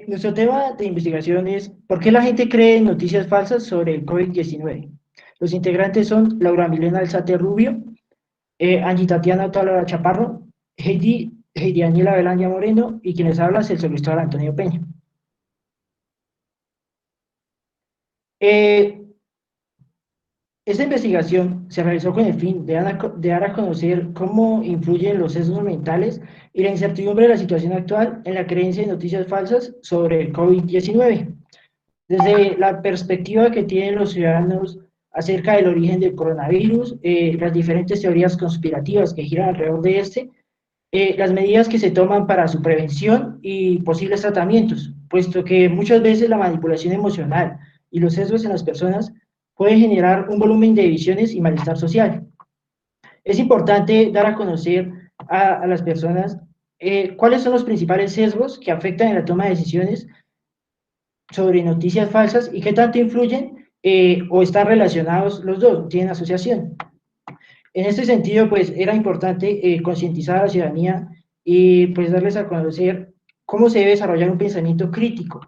Nuestro tema de investigación es ¿por qué la gente cree noticias falsas sobre el COVID-19? Los integrantes son Laura Milena Alzate Rubio, Angie Tatiana Otálola Chaparro, Heidi Daniela Belandia Moreno y quienes habla es el Cristóbal Antonio Peña. Eh, Esta investigación se realizó con el fin de dar a conocer cómo influyen los sesgos mentales y la incertidumbre de la situación actual en la creencia de noticias falsas sobre el COVID-19. Desde la perspectiva que tienen los ciudadanos acerca del origen del coronavirus, las diferentes teorías conspirativas que giran alrededor de este, las medidas que se toman para su prevención y posibles tratamientos, puesto que muchas veces la manipulación emocional y los sesgos en las personas pueden generar un volumen de divisiones y malestar social. Es importante dar a conocer a las personas cuáles son los principales sesgos que afectan en la toma de decisiones sobre noticias falsas y qué tanto influyen o están relacionados los dos, tienen asociación. En este sentido, pues era importante concientizar a la ciudadanía y pues darles a conocer cómo se debe desarrollar un pensamiento crítico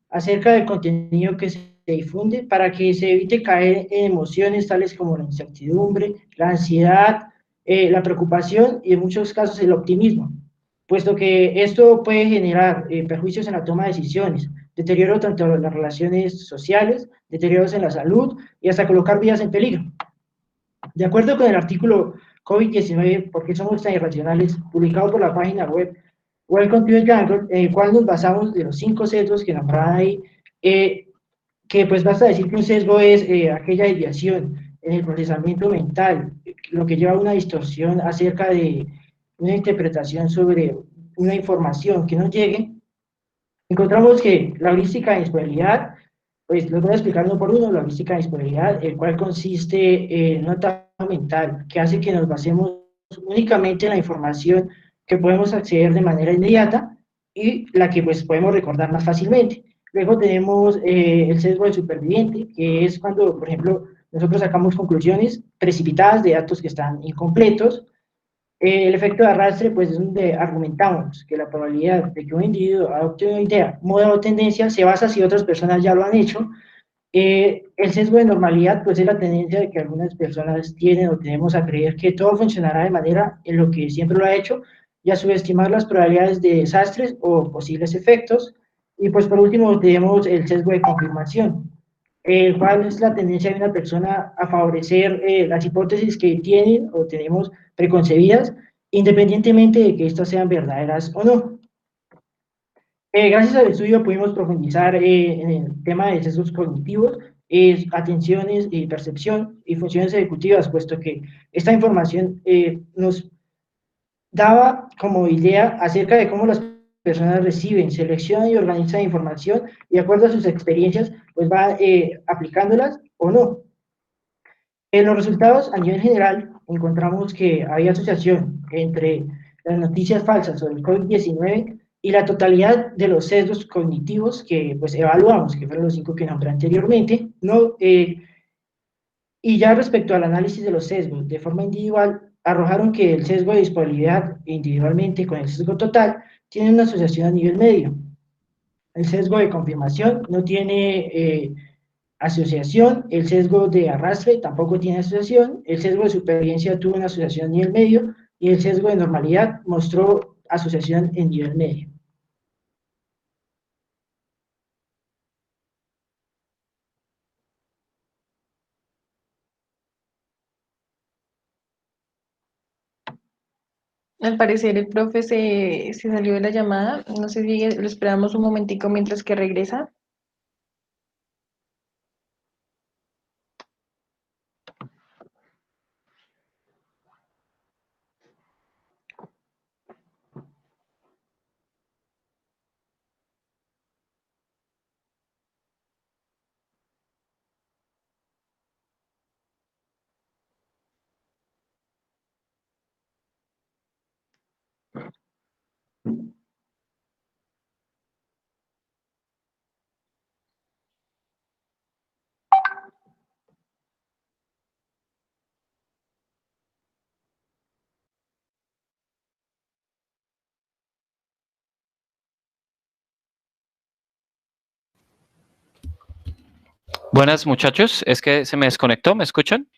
acerca del contenido que se difunde para que se evite caer en emociones tales como la incertidumbre, la ansiedad, la preocupación y en muchos casos el optimismo, puesto que esto puede generar perjuicios en la toma de decisiones, deterioro tanto en las relaciones sociales, deterioros en la salud y hasta colocar vidas en peligro. De acuerdo con el artículo COVID-19, ¿por qué somos tan irracionales?, publicado por la página web Welcome to the Jungle, en el cual nos basamos de los 5 sesgos que nombraban ahí, que pues basta decir que un sesgo es aquella desviación en el procesamiento mental, lo que lleva a una distorsión acerca de una interpretación sobre una información que no llegue. Encontramos que la heurística de disponibilidad, pues lo voy a explicar uno por uno, la heurística de disponibilidad, el cual consiste en un atajo mental que hace que nos basemos únicamente en la información que podemos acceder de manera inmediata y la que pues podemos recordar más fácilmente. Luego tenemos el sesgo del superviviente, que es cuando, por ejemplo, nosotros sacamos conclusiones precipitadas de datos que están incompletos. El efecto de arrastre, pues es donde argumentamos que la probabilidad de que un individuo adopte una idea, moda o tendencia se basa si otras personas ya lo han hecho. El sesgo de normalidad, pues es la tendencia de que algunas personas tienen o tenemos a creer que todo funcionará de manera en lo que siempre lo ha hecho y a subestimar las probabilidades de desastres o posibles efectos. Y pues por último tenemos el sesgo de confirmación, el cual es la tendencia de una persona a favorecer las hipótesis que tienen o tenemos preconcebidas, independientemente de que estas sean verdaderas o no. Gracias al estudio pudimos profundizar en el tema de sesgos cognitivos, atenciones y percepción y funciones ejecutivas, puesto que esta información nos daba como idea acerca de cómo las personas reciben, seleccionan y organizan información y de acuerdo a sus experiencias, pues va aplicándolas o no. En los resultados, a nivel general, encontramos que había asociación entre las noticias falsas sobre el COVID-19 y la totalidad de los sesgos cognitivos que pues evaluamos, que fueron los 5 que nombré anteriormente, ¿no? Y ya respecto al análisis de los sesgos de forma individual, arrojaron que el sesgo de disponibilidad individualmente con el sesgo total tiene una asociación a nivel medio. El sesgo de confirmación no tiene asociación, el sesgo de arrastre tampoco tiene asociación, el sesgo de supervivencia tuvo una asociación a nivel medio y el sesgo de normalidad mostró asociación en nivel medio. Al parecer el profe se salió de la llamada. No sé si lo esperamos un momentico mientras que regresa. Buenas muchachos, es que se me desconectó, ¿me escuchan?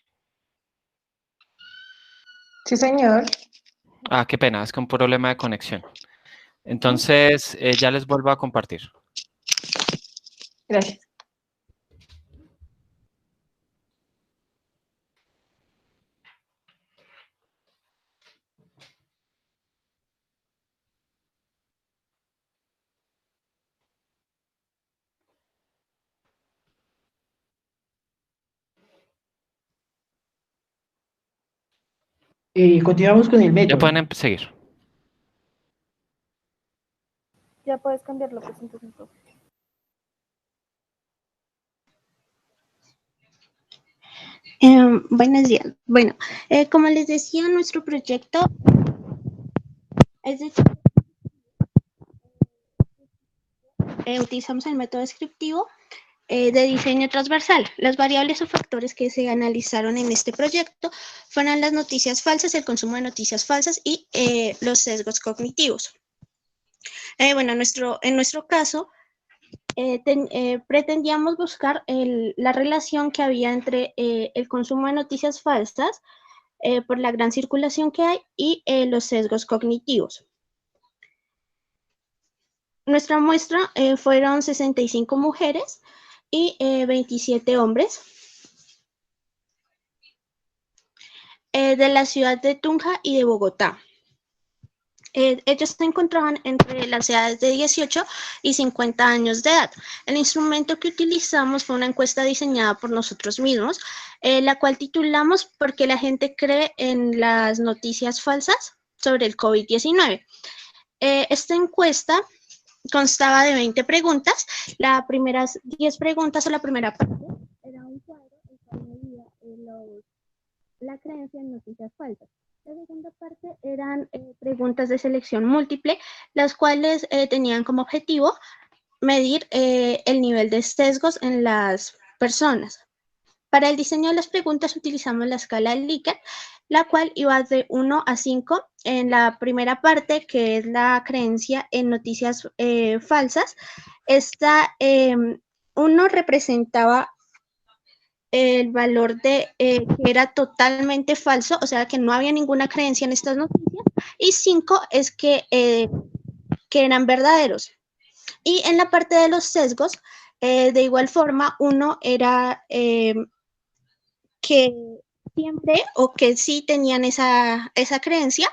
Sí, señor. Ah, qué pena, es que un problema de conexión. Entonces, ya les vuelvo a compartir. Gracias. Continuamos con el Ya método. pueden seguir. Ya puedes cambiar la presentación, profe. Buenos días. Bueno, como les decía, nuestro proyecto es de utilizamos el método descriptivo de diseño transversal. Las variables o factores que se analizaron en este proyecto fueron las noticias falsas, el consumo de noticias falsas y los sesgos cognitivos. Bueno, en nuestro caso, pretendíamos buscar la relación que había entre el consumo de noticias falsas por la gran circulación que hay y los sesgos cognitivos. Nuestra muestra fueron 65 mujeres y 27 hombres de la ciudad de Tunja y de Bogotá. Ellos se encontraban entre las edades de 18 y 50 años de edad. El instrumento que utilizamos fue una encuesta diseñada por nosotros mismos, la cual titulamos ¿Por qué la gente cree en las noticias falsas sobre el COVID-19? Esta encuesta constaba de 20 preguntas. Las primeras 10 preguntas o la primera parte era un cuadro el cual medía la creencia en noticias falsas. La segunda parte eran preguntas de selección múltiple, las cuales tenían como objetivo medir el nivel de sesgos en las personas. Para el diseño de las preguntas utilizamos la escala Likert, la cual iba de 1 a 5. En la primera parte, que es la creencia en noticias falsas, esta 1 representaba el valor de que era totalmente falso, o sea que no había ninguna creencia en estas noticias, y 5 es que eran verdaderos. Y en la parte de los sesgos, de igual forma, 1 era que siempre o que sí tenían esa creencia,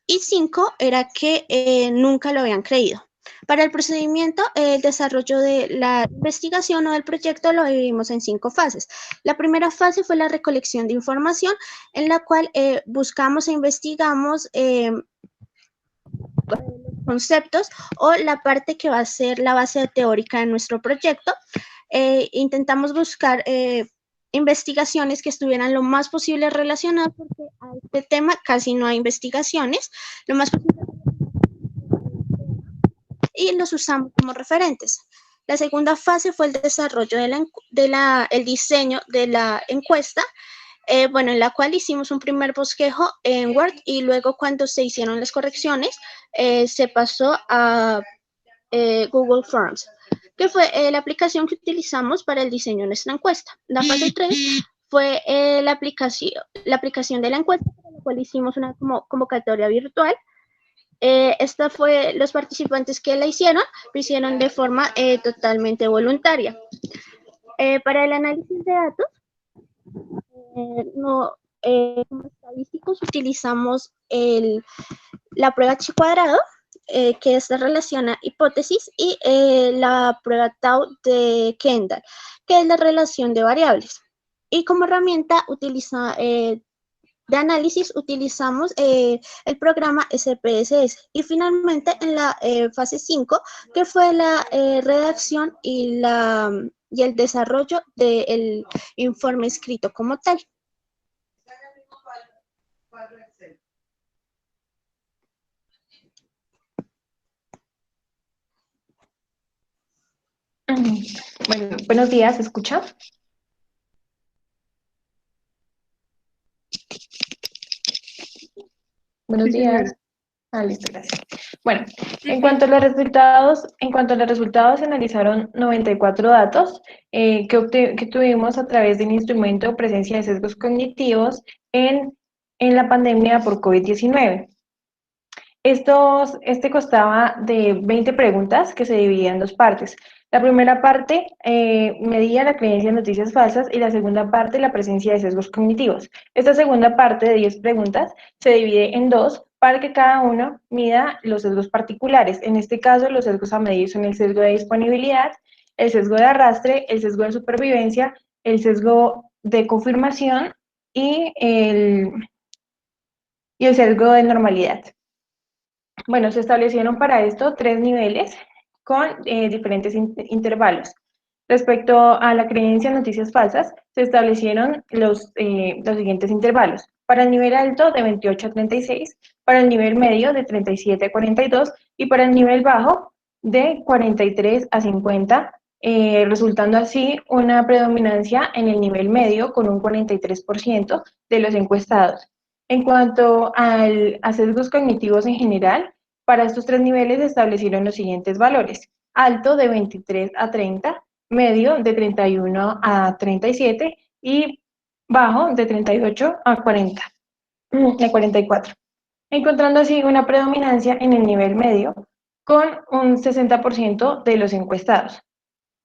y 5 era que nunca lo habían creído. Para el procedimiento, el desarrollo de la investigación o del proyecto lo dividimos en 5 fases. La primera fase fue la recolección de información, en la cual buscamos e investigamos los conceptos o la parte que va a ser la base teórica de nuestro proyecto. Intentamos buscar investigaciones que estuvieran lo más posible relacionadas, porque a este tema casi no hay investigaciones, lo más posible, y los usamos como referentes. La segunda fase fue el desarrollo el diseño de la encuesta, bueno, en la cual hicimos un primer bosquejo en Word, y luego cuando se hicieron las correcciones se pasó a Google Forms, que fue la aplicación que utilizamos para el diseño de nuestra encuesta. La fase 3 fue la aplicación de la encuesta, para la cual hicimos una convocatoria virtual. Esta fue los participantes que la hicieron, lo hicieron de forma totalmente voluntaria. Para el análisis de datos, como estadísticos utilizamos la prueba chi cuadrado, que esta relaciona hipótesis, y la prueba Tau de Kendall, que es la relación de variables. Y como herramienta de análisis utilizamos el programa SPSS. Y finalmente en la fase 5, que fue la redacción y el desarrollo del informe escrito como tal. Bueno, buenos días, ¿se escucha? Buenos Sí, días. señora. Listo, gracias. Bueno, en cuanto a los resultados, se analizaron 94 datos que tuvimos a través del instrumento de presencia de sesgos cognitivos en la pandemia por COVID-19. Este constaba de 20 preguntas que se dividían en dos partes. La primera parte medía la creencia en noticias falsas y la segunda parte la presencia de sesgos cognitivos. Esta segunda parte de 10 preguntas se divide en dos para que cada uno mida los sesgos particulares. En este caso, los sesgos a medir son el sesgo de disponibilidad, el sesgo de arrastre, el sesgo de supervivencia, el sesgo de confirmación y el sesgo de normalidad. Bueno, se establecieron para esto 3 niveles con diferentes intervalos. Respecto a la creencia en noticias falsas, se establecieron los siguientes intervalos. Para el nivel alto, de 28 a 36, para el nivel medio, de 37 a 42, y para el nivel bajo, de 43 a 50, resultando así una predominancia en el nivel medio con un 43% de los encuestados. En cuanto a sesgos cognitivos en general, para estos 3 niveles se establecieron los siguientes valores. Alto de 23 a 30, medio de 31 a 37 y bajo de 38 a 40, a 44. Encontrando así una predominancia en el nivel medio con un 60% de los encuestados.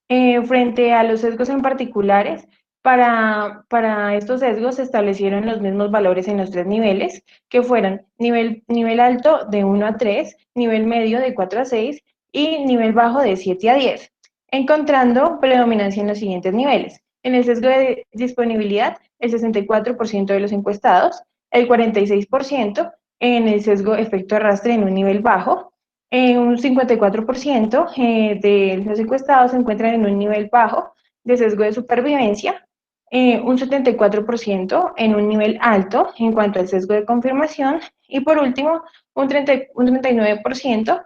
Frente a los sesgos en particulares, para estos sesgos se establecieron los mismos valores en los 3 niveles, que fueran nivel alto de 1 a 3, nivel medio de 4 a 6 y nivel bajo de 7 a 10, encontrando predominancia en los siguientes niveles. En el sesgo de disponibilidad, el 64% de los encuestados, el 46% en el sesgo efecto arrastre en un nivel bajo, un 54% de los encuestados se encuentran en un nivel bajo de sesgo de supervivencia, un 74% en un nivel alto en cuanto al sesgo de confirmación y por último un 39%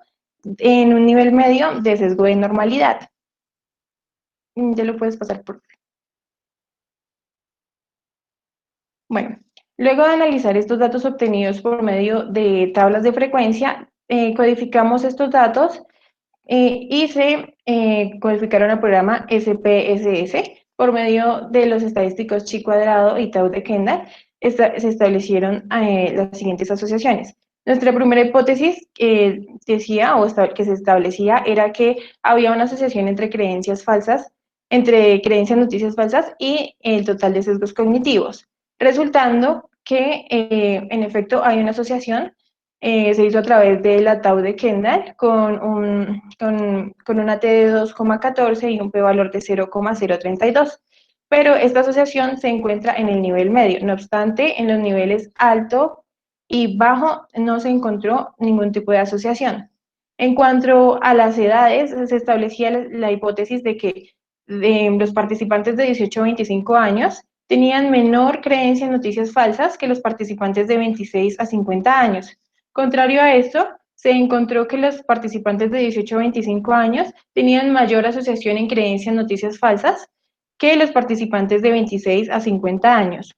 en un nivel medio de sesgo de normalidad. Ya lo puedes pasar por... Bueno, luego de analizar estos datos obtenidos por medio de tablas de frecuencia, codificamos estos datos y se codificaron al programa SPSS por medio de los estadísticos Chi cuadrado y Tau de Kendall. Se establecieron las siguientes asociaciones. Nuestra primera hipótesis decía o que se establecía era que había una asociación entre creencias noticias falsas y el total de sesgos cognitivos, resultando que en efecto hay una asociación. Se hizo a través de la Tau de Kendall con una T de 2,14 y un p-valor de 0,032. Pero esta asociación se encuentra en el nivel medio. No obstante, en los niveles alto y bajo no se encontró ningún tipo de asociación. En cuanto a las edades, se establecía la hipótesis de que los participantes de 18 a 25 años tenían menor creencia en noticias falsas que los participantes de 26 a 50 años. Contrario a esto, se encontró que los participantes de 18 a 25 años tenían mayor asociación en creencia en noticias falsas que los participantes de 26 a 50 años.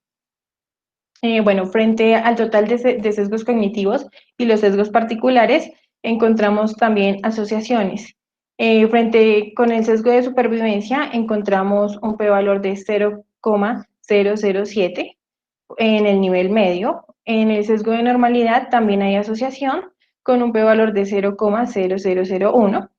Bueno, frente al total de sesgos cognitivos y los sesgos particulares, encontramos también asociaciones. Con el sesgo de supervivencia, encontramos un p-valor de 0,007 en el nivel medio. En el sesgo de normalidad también hay asociación con un p-valor de 0,0001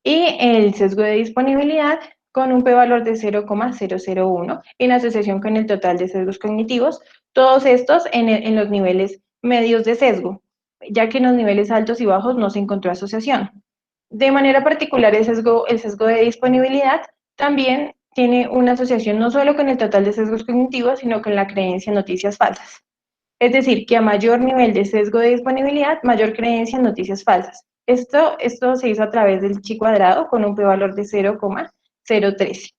y el sesgo de disponibilidad con un p-valor de 0,001 en asociación con el total de sesgos cognitivos, todos estos en los niveles medios de sesgo, ya que en los niveles altos y bajos no se encontró asociación. De manera particular, el sesgo de disponibilidad también tiene una asociación no solo con el total de sesgos cognitivos, sino con la creencia en noticias falsas. Es decir, que a mayor nivel de sesgo de disponibilidad, mayor creencia en noticias falsas. Esto se hizo a través del Chi cuadrado con un p-valor de 0,013.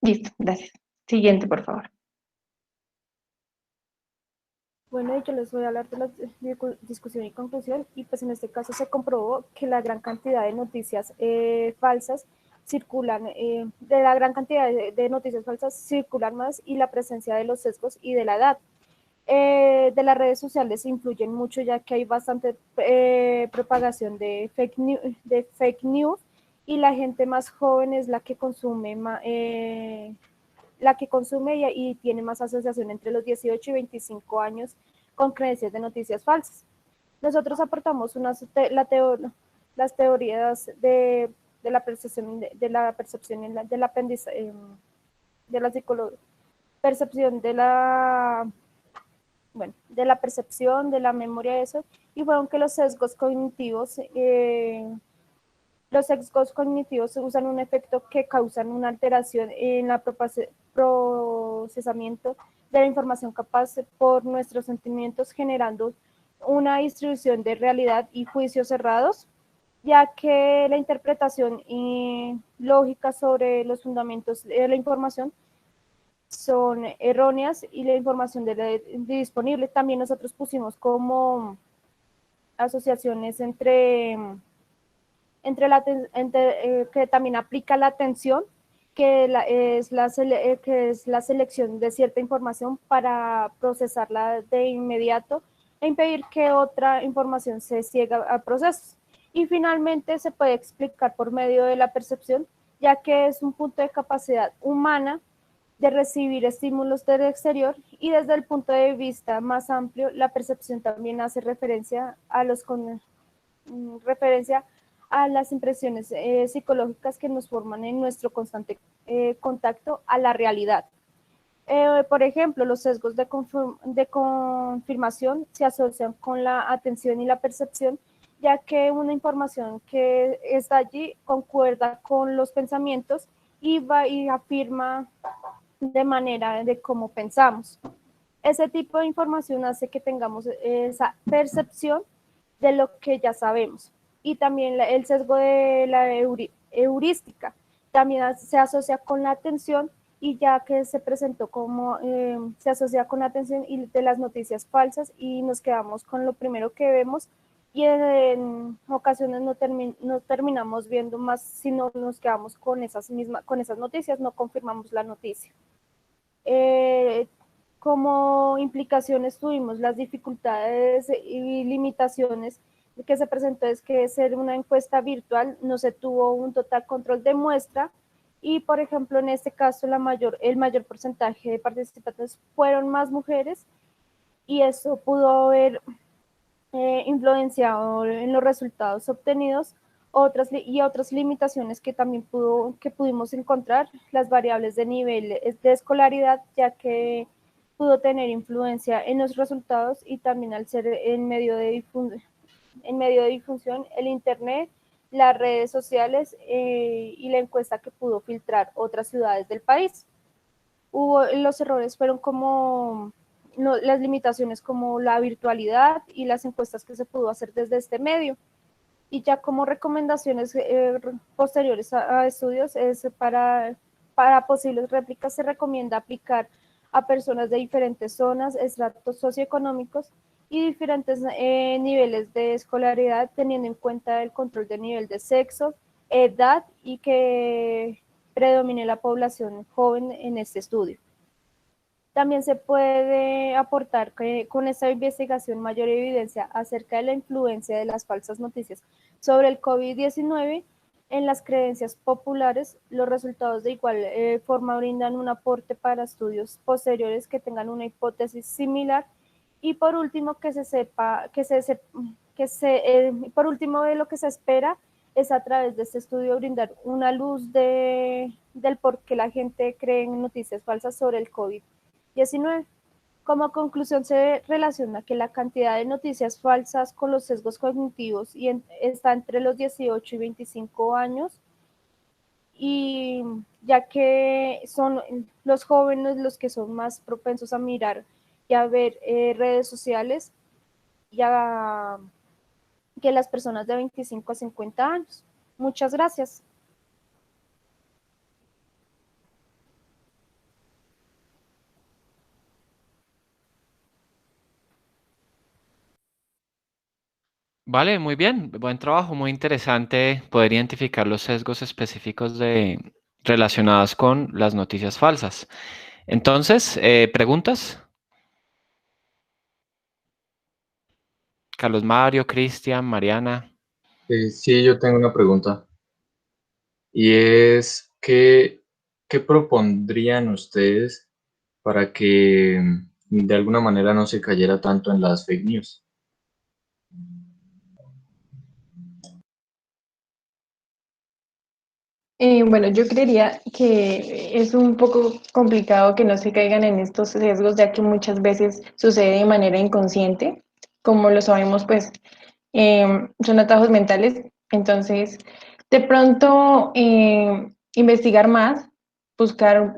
Listo, gracias. Siguiente, por favor. Bueno, y yo les voy a hablar de la discusión y conclusión, y pues en este caso se comprobó que la gran cantidad de noticias falsas circulan, de la gran cantidad de noticias falsas circulan más y la presencia de los sesgos y de la edad. de las redes sociales influyen mucho, ya que hay bastante propagación de fake news, y la gente más joven es la que consume y tiene más asociación entre los 18 y 25 años con creencias de noticias falsas. Nosotros aportamos las teorías de la percepción, de la percepción de la percepción, de la memoria, eso, y fueron que los sesgos cognitivos usan un efecto que causan una alteración en la procesamiento de la información capaz por nuestros sentimientos, generando una distribución de realidad y juicios cerrados, ya que la interpretación lógica sobre los fundamentos de la información son erróneas y la información disponible. También nosotros pusimos como asociaciones que también aplica la atención, es la selección de cierta información para procesarla de inmediato e impedir que otra información se ciegue a procesos. Y finalmente se puede explicar por medio de la percepción, ya que es un punto de capacidad humana de recibir estímulos del exterior, y desde el punto de vista más amplio, la percepción también hace referencia a las impresiones psicológicas que nos forman en nuestro constante contacto a la realidad. Por ejemplo, los sesgos de confirmación se asocian con la atención y la percepción, ya que una información que está allí concuerda con los pensamientos y afirma de manera de cómo pensamos. Ese tipo de información hace que tengamos esa percepción de lo que ya sabemos. Y también el sesgo de la heurística también se asocia con la atención, y ya que se presentó como se asocia con la atención y de las noticias falsas, y nos quedamos con lo primero que vemos, y en ocasiones no terminamos viendo más, sino nos quedamos con esas noticias, no confirmamos la noticia. Como implicaciones tuvimos las dificultades y limitaciones que se presentó, es que ser una encuesta virtual no se tuvo un total control de muestra, y por ejemplo en este caso el mayor porcentaje de participantes fueron más mujeres, y eso pudo haber influenciado en los resultados obtenidos. Otras limitaciones que también pudimos encontrar, las variables de nivel de escolaridad, ya que pudo tener influencia en los resultados, y también al ser en medio de difusión, el internet, las redes sociales y la encuesta que pudo filtrar otras ciudades del país. Los errores fueron como las limitaciones, como la virtualidad y las encuestas que se pudo hacer desde este medio. Y ya como recomendaciones posteriores a estudios, para posibles réplicas se recomienda aplicar a personas de diferentes zonas, estratos socioeconómicos y diferentes niveles de escolaridad, teniendo en cuenta el control del nivel de sexo, edad, y que predomine la población joven en este estudio. También se puede aportar con esta investigación mayor evidencia acerca de la influencia de las falsas noticias sobre el COVID-19 en las creencias populares. Los resultados de igual forma brindan un aporte para estudios posteriores que tengan una hipótesis similar. Y por último, por último, de lo que se espera es, a través de este estudio, brindar una luz del por qué la gente cree en noticias falsas sobre el COVID-19. Como conclusión, se relaciona que la cantidad de noticias falsas con los sesgos cognitivos está entre los 18 y 25 años, y ya que son los jóvenes los que son más propensos a mirar y a ver redes sociales, ya que las personas de 25 a 50 años. Muchas gracias. Vale, muy bien, buen trabajo, muy interesante poder identificar los sesgos específicos relacionados con las noticias falsas. Entonces, ¿preguntas? Carlos Mario, Cristian, Mariana. Sí, yo tengo una pregunta y es ¿qué propondrían ustedes para que de alguna manera no se cayera tanto en las fake news? Bueno, yo creería que es un poco complicado que no se caigan en estos sesgos, ya que muchas veces sucede de manera inconsciente. Como lo sabemos, pues son atajos mentales. Entonces, de pronto, investigar más, buscar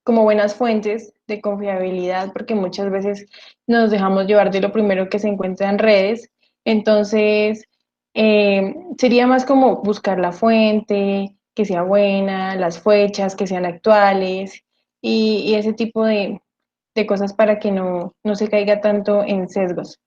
como buenas fuentes de confiabilidad, porque muchas veces nos dejamos llevar de lo primero que se encuentra en redes. Entonces, sería más como buscar la fuente, que sea buena, las fechas, que sean actuales y ese tipo de cosas para que no se caiga tanto en sesgos.